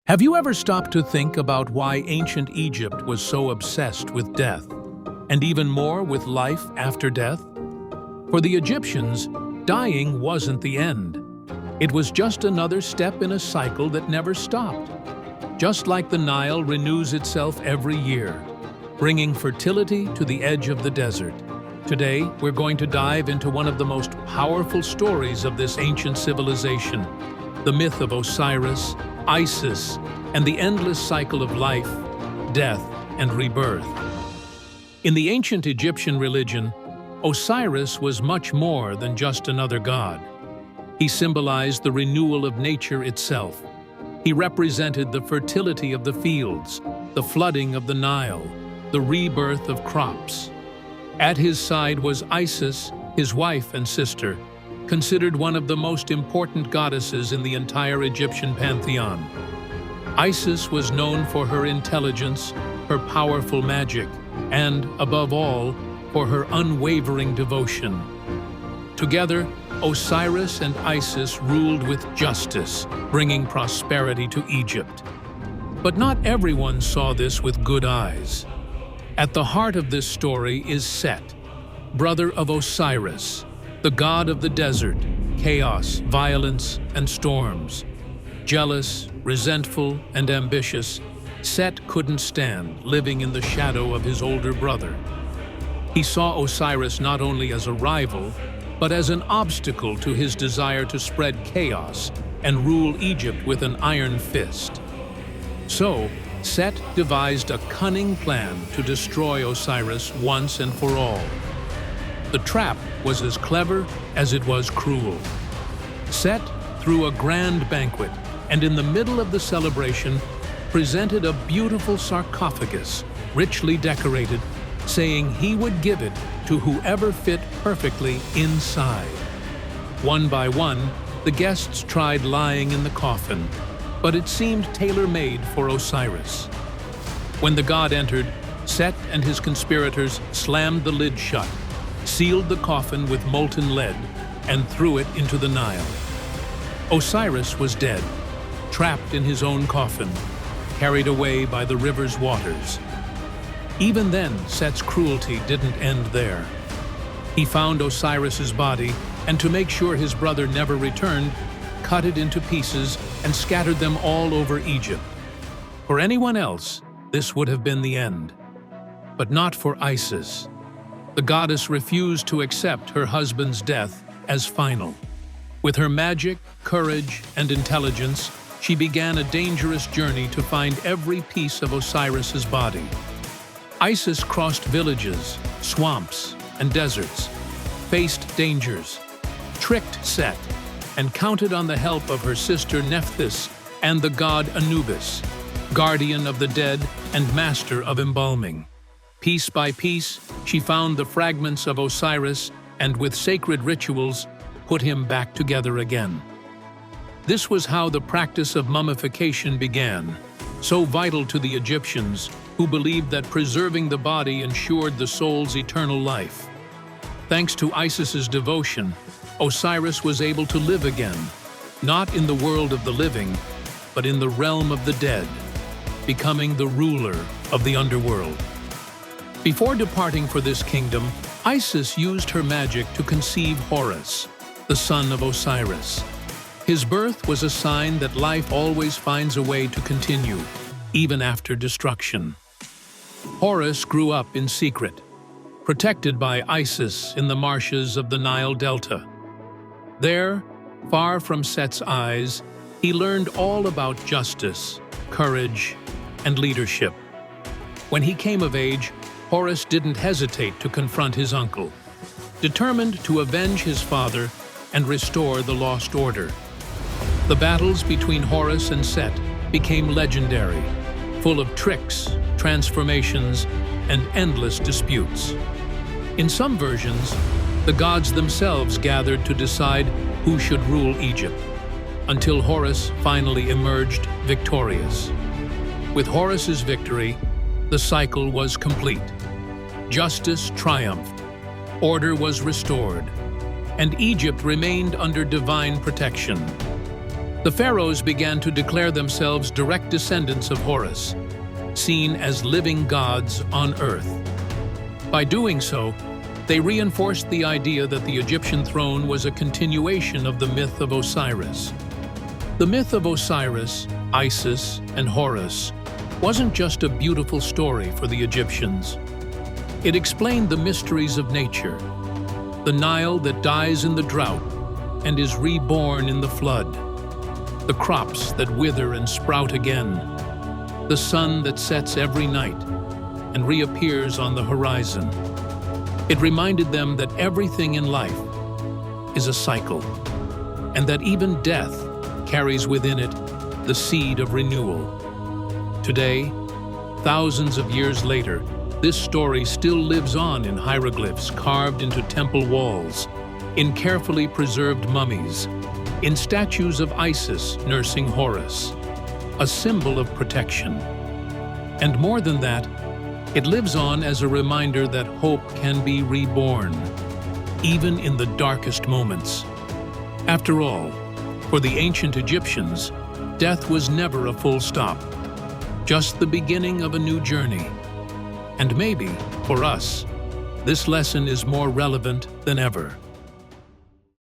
Have you ever stopped to think about why ancient Egypt was so obsessed with death, and even more with life after death? For the Egyptians, dying wasn't the end. It was just another step in a cycle that never stopped. Just like the Nile renews itself every year, bringing fertility to the edge of the desert. Today, we're going to dive into one of the most powerful stories of this ancient civilization, the myth of Osiris, Isis, and the endless cycle of life, death, and rebirth. In the ancient Egyptian religion, Osiris was much more than just another god. He symbolized the renewal of nature itself. He represented the fertility of the fields, the flooding of the Nile, the rebirth of crops. At his side was Isis, his wife and sister, considered one of the most important goddesses in the entire Egyptian pantheon. Isis was known for her intelligence, her powerful magic, and, above all, for her unwavering devotion. Together, Osiris and Isis ruled with justice, bringing prosperity to Egypt. But not everyone saw this with good eyes. At the heart of this story is Set, brother of Osiris, the god of the desert, chaos, violence, and storms. Jealous, resentful, and ambitious, Set couldn't stand living in the shadow of his older brother. He saw Osiris not only as a rival, but as an obstacle to his desire to spread chaos and rule Egypt with an iron fist. So, Set devised a cunning plan to destroy Osiris once and for all. The trap was as clever as it was cruel. Set threw a grand banquet, and in the middle of the celebration, presented a beautiful sarcophagus, richly decorated, saying he would give it to whoever fit perfectly inside. One by one, the guests tried lying in the coffin, but it seemed tailor-made for Osiris. When the god entered, Set and his conspirators slammed the lid shut, sealed the coffin with molten lead, and threw it into the Nile. Osiris was dead, trapped in his own coffin, carried away by the river's waters. Even then, Set's cruelty didn't end there. He found Osiris's body, and to make sure his brother never returned, cut it into pieces and scattered them all over Egypt. For anyone else, this would have been the end. But not for Isis. The goddess refused to accept her husband's death as final. With her magic, courage, and intelligence, she began a dangerous journey to find every piece of Osiris's body. Isis crossed villages, swamps, and deserts, faced dangers, tricked Set, and counted on the help of her sister Nephthys and the god Anubis, guardian of the dead and master of embalming. Piece by piece, she found the fragments of Osiris and, with sacred rituals, put him back together again. This was how the practice of mummification began, so vital to the Egyptians, who believed that preserving the body ensured the soul's eternal life. Thanks to Isis's devotion, Osiris was able to live again, not in the world of the living, but in the realm of the dead, becoming the ruler of the underworld. Before departing for this kingdom, Isis used her magic to conceive Horus, the son of Osiris. His birth was a sign that life always finds a way to continue, even after destruction. Horus grew up in secret, protected by Isis in the marshes of the Nile Delta. There, far from Set's eyes, he learned all about justice, courage, and leadership. When he came of age, Horus didn't hesitate to confront his uncle, determined to avenge his father and restore the lost order. The battles between Horus and Set became legendary, full of tricks, transformations, and endless disputes. In some versions, the gods themselves gathered to decide who should rule Egypt, until Horus finally emerged victorious. With Horus's victory, the cycle was complete. Justice triumphed, order was restored, and Egypt remained under divine protection. The pharaohs began to declare themselves direct descendants of Horus, seen as living gods on earth. By doing so, they reinforced the idea that the Egyptian throne was a continuation of the myth of Osiris. The myth of Osiris, Isis, and Horus wasn't just a beautiful story for the Egyptians. It explained the mysteries of nature, the Nile that dies in the drought and is reborn in the flood, the crops that wither and sprout again, the sun that sets every night and reappears on the horizon. It reminded them that everything in life is a cycle, and that even death carries within it the seed of renewal. Today, thousands of years later, this story still lives on in hieroglyphs carved into temple walls, in carefully preserved mummies, in statues of Isis nursing Horus, a symbol of protection. And more than that, it lives on as a reminder that hope can be reborn, even in the darkest moments. After all, for the ancient Egyptians, death was never a full stop, just the beginning of a new journey. And maybe, for us, this lesson is more relevant than ever.